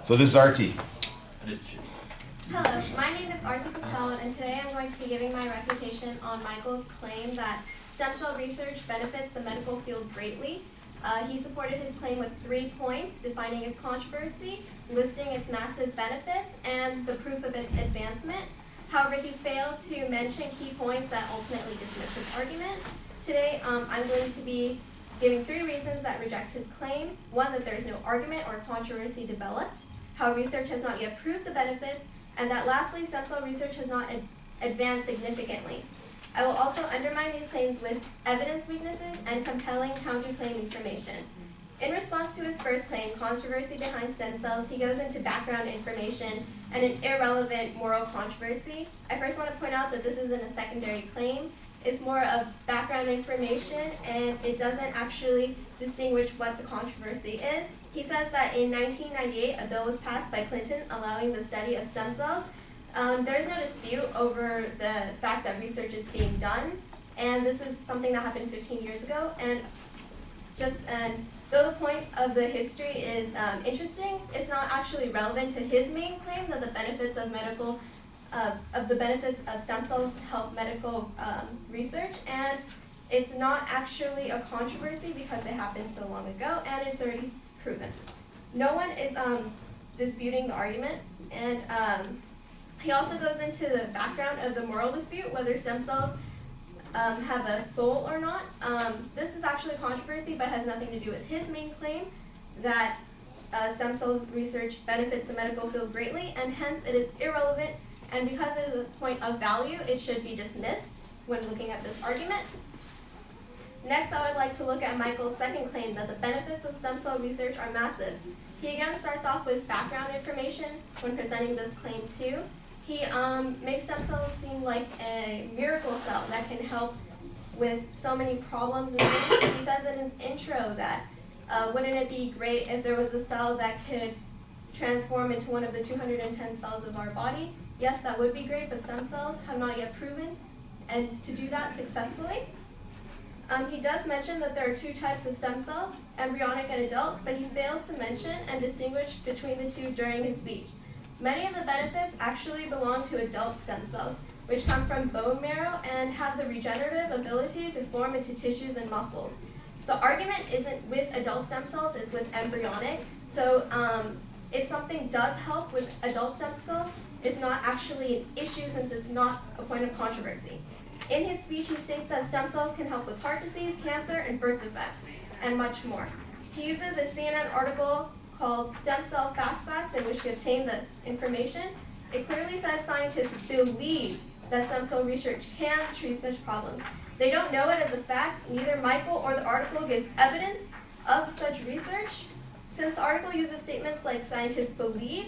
So this is Aarti. Hello, my name is Aarti Refutation, and today I'm going to be giving my refutation on Michael's claim that stem cell research benefits the medical field greatly. He supported his claim with 3 points, defining its controversy, listing its massive benefits, and the proof of its advancement. However, he failed to mention key points that ultimately dismiss his argument. Today, I'm going to be giving 3 reasons that reject his claim. 1, that there is no argument or controversy developed, how research has not yet proved the benefits, and that lastly, stem cell research has not advanced significantly. I will also undermine these claims with evidence weaknesses and compelling counterclaim information. In response to his first claim, controversy behind stem cells, he goes into background information and an irrelevant moral controversy. I first want to point out that this isn't a secondary claim. It's more of background information, and it doesn't actually distinguish what the controversy is. He says that in 1998, a bill was passed by Clinton allowing the study of stem cells. There's no dispute over the fact that research is being done, and this is something that happened 15 years ago. And though the point of the history is interesting, it's not actually relevant to his main claim that the benefits of stem cells help medical research, and it's not actually a controversy because it happened so long ago and it's already proven. No one is disputing the argument, and he also goes into the background of the moral dispute, whether stem cells have a soul or not. This is actually a controversy but has nothing to do with his main claim that stem cells research benefits the medical field greatly, and hence it is irrelevant, and because it is a point of value, it should be dismissed when looking at this argument. Next, I would like to look at Michael's second claim that the benefits of stem cell research are massive. He again starts off with background information when presenting this claim too. He makes stem cells seem like a miracle cell that can help with so many problems and things. He says in his intro that wouldn't it be great if there was a cell that could transform into one of the 210 cells of our body? Yes, that would be great, but stem cells have not yet proven and to do that successfully. He does mention that there are 2 types of stem cells, embryonic and adult, but he fails to mention and distinguish between the 2 during his speech. Many of the benefits actually belong to adult stem cells, which come from bone marrow and have the regenerative ability to form into tissues and muscles. The argument isn't with adult stem cells, it's with embryonic. So if something does help with adult stem cells, it's not actually an issue since it's not a point of controversy. In his speech, he states that stem cells can help with heart disease, cancer, and birth defects, and much more. He uses a CNN article called Stem Cell Fast Facts in which he obtained the information. It clearly says scientists believe that stem cell research can treat such problems. They don't know it as a fact. Neither Michael or the article gives evidence of such research. Since the article uses statements like scientists believe,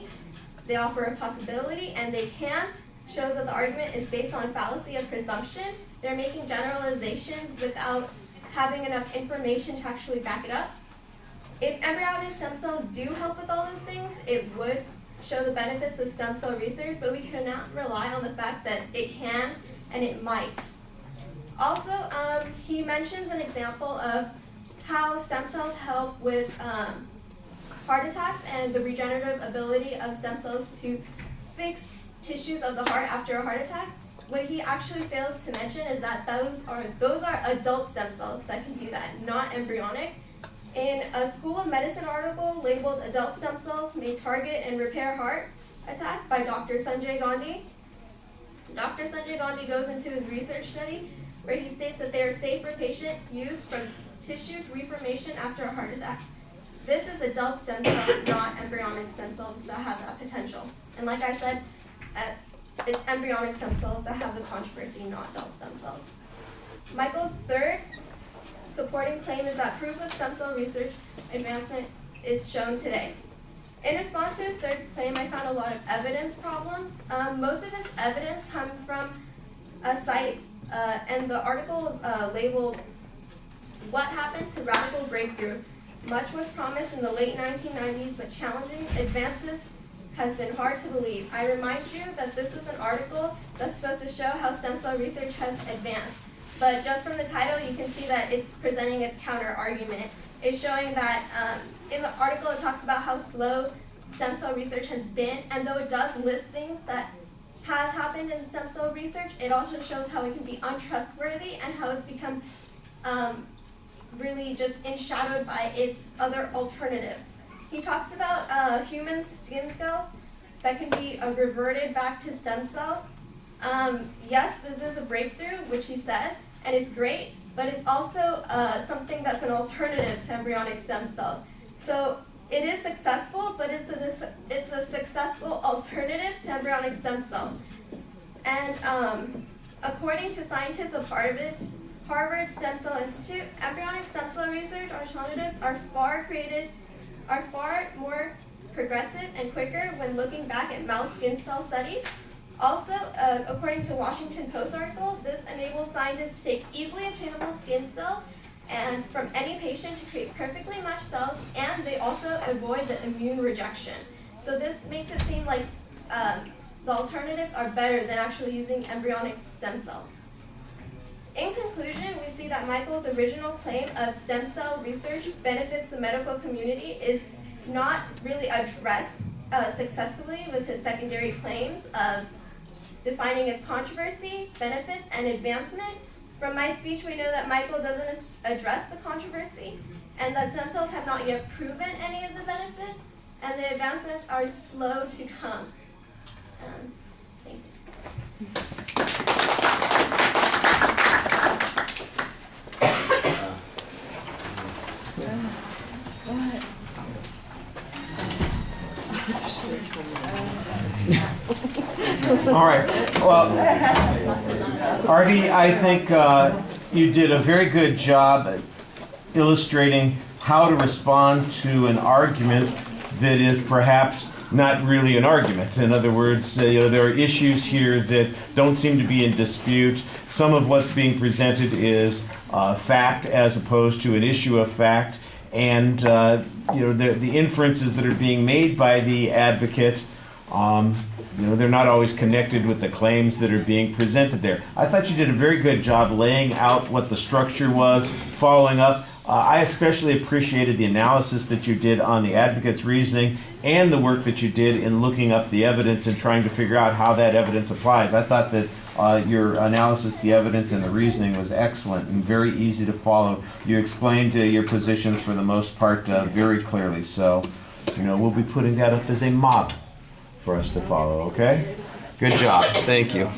they offer a possibility, and they can, shows that the argument is based on fallacy of presumption. They're making generalizations without having enough information to actually back it up. If embryonic stem cells do help with all those things, it would show the benefits of stem cell research, but we cannot rely on the fact that it can and it might. Also, he mentions an example of how stem cells help with heart attacks and the regenerative ability of stem cells to fix tissues of the heart after a heart attack. What he actually fails to mention is that those are adult stem cells that can do that, not embryonic. In a School of Medicine article labeled Adult Stem Cells May Target and Repair Heart Attack by Dr. Sanjay Gandhi, Dr. Sanjay Gandhi goes into his research study where he states that they are safe for patient use for tissue reformation after a heart attack. This is adult stem cells, not embryonic stem cells that have that potential. And like I said, it's embryonic stem cells that have the controversy, not adult stem cells. Michael's third supporting claim is that proof of stem cell research advancement is shown today. In response to his third claim, I found a lot of evidence problems. Most of his evidence comes from a site, and the article is labeled, "What Happened to Radical Breakthrough? Much was promised in the late 1990s, but challenging advances has been hard to believe." I remind you that this is an article that's supposed to show how stem cell research has advanced. But just from the title, you can see that it's presenting its counter argument. It's showing that in the article, it talks about how slow stem cell research has been, and though it does list things that has happened in stem cell research, it also shows how it can be untrustworthy and how it's become really just enshadowed by its other alternatives. He talks about human skin cells that can be reverted back to stem cells. Yes, this is a breakthrough, which he says, and it's great, but it's also something that's an alternative to embryonic stem cells. So it is successful, but it's a successful alternative to embryonic stem cells. And according to scientists of Harvard Stem Cell Institute, embryonic stem cell research alternatives are far more progressive and quicker when looking back at mouse skin cell studies. Also, according to Washington Post article, this enables scientists to take easily obtainable skin cells and from any patient to create perfectly matched cells, and they also avoid the immune rejection. So this makes it seem like the alternatives are better than actually using embryonic stem cells. In conclusion, we see that Michael's original claim of stem cell research benefits the medical community is not really addressed successfully with his secondary claims of defining its controversy, benefits, and advancement. From my speech, we know that Michael doesn't address the controversy and that stem cells have not yet proven any of the benefits, and the advancements are slow to come. Thank you. All right. Well, Aarti, I think you did a very good job at illustrating how to respond to an argument that is perhaps not really an argument. In other words, there are issues here that don't seem to be in dispute. Some of what's being presented is fact as opposed to an issue of fact, and the inferences that are being made by the advocate, they're not always connected with the claims that are being presented there. I thought you did a very good job laying out what the structure was, following up. I especially appreciated the analysis that you did on the advocate's reasoning and the work that you did in looking up the evidence and trying to figure out how that evidence applies. I thought that your analysis, the evidence, and the reasoning was excellent and very easy to follow. You explained your positions for the most part very clearly. So, we'll be putting that up as a model for us to follow, okay? Good job. Thank you.